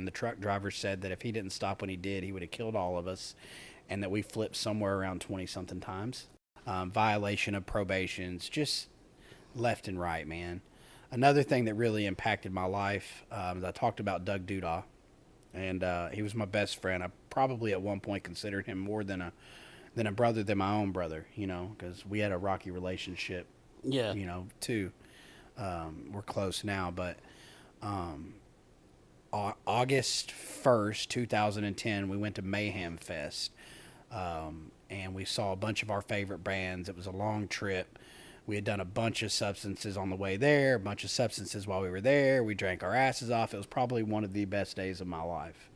And the truck driver said that if he didn't stop when he did, he would have killed all of us, and that we flipped somewhere around 20 something times. Violation of probations, just left and right, man. Another thing that really impacted my life, I talked about Doug Duda, and he was my best friend. I probably at one point considered him more than a brother than my own brother, because we had a rocky relationship, Yeah. too. We're close now, but August 1st, 2010, we went to Mayhem Fest, and we saw a bunch of our favorite bands. It was a long trip. We had done a bunch of substances on the way there, a bunch of substances while we were there. We drank our asses off. It was probably one of the best days of my life.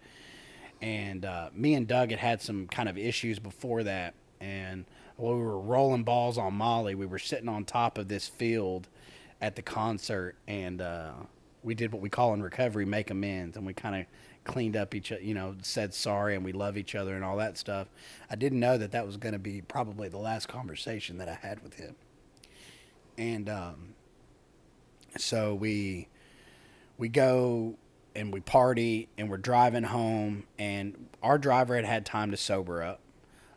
And me and Doug had had some kind of issues before that. And while we were rolling balls on Molly, we were sitting on top of this field at the concert, and we did what we call in recovery make amends, and we kind of cleaned up each, said sorry, and we love each other and all that stuff. I didn't know that that was going to be probably the last conversation that I had with him, and so we go and we party and we're driving home, and our driver had had time to sober up,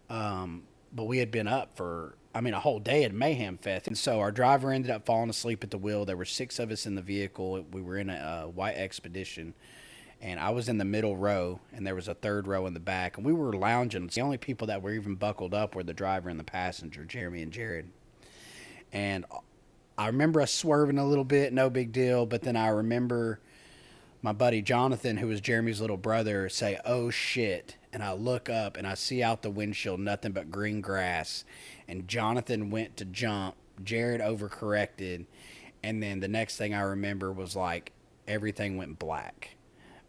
but we had been up for, I mean, a whole day at Mayhem Fest. And so our driver ended up falling asleep at the wheel. There were six of us in the vehicle. We were in a white Expedition, and I was in the middle row, and there was a third row in the back, and we were lounging. The only people that were even buckled up were the driver and the passenger, Jeremy and Jared. And I remember us swerving a little bit, no big deal, but then I remember my buddy Jonathan, who was Jeremy's little brother, say, "Oh shit." And I look up and I see out the windshield nothing but green grass. And Jonathan went to jump. Jared overcorrected. And then the next thing I remember was like everything went black.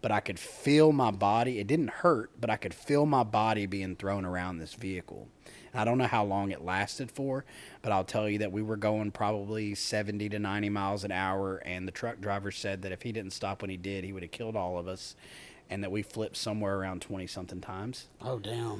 But I could feel my body. It didn't hurt, but I could feel my body being thrown around this vehicle. I don't know how long it lasted for, but I'll tell you that we were going probably 70 to 90 miles an hour, and the truck driver said that if he didn't stop when he did, he would have killed all of us, and that we flipped somewhere around 20 something times. Oh, damn.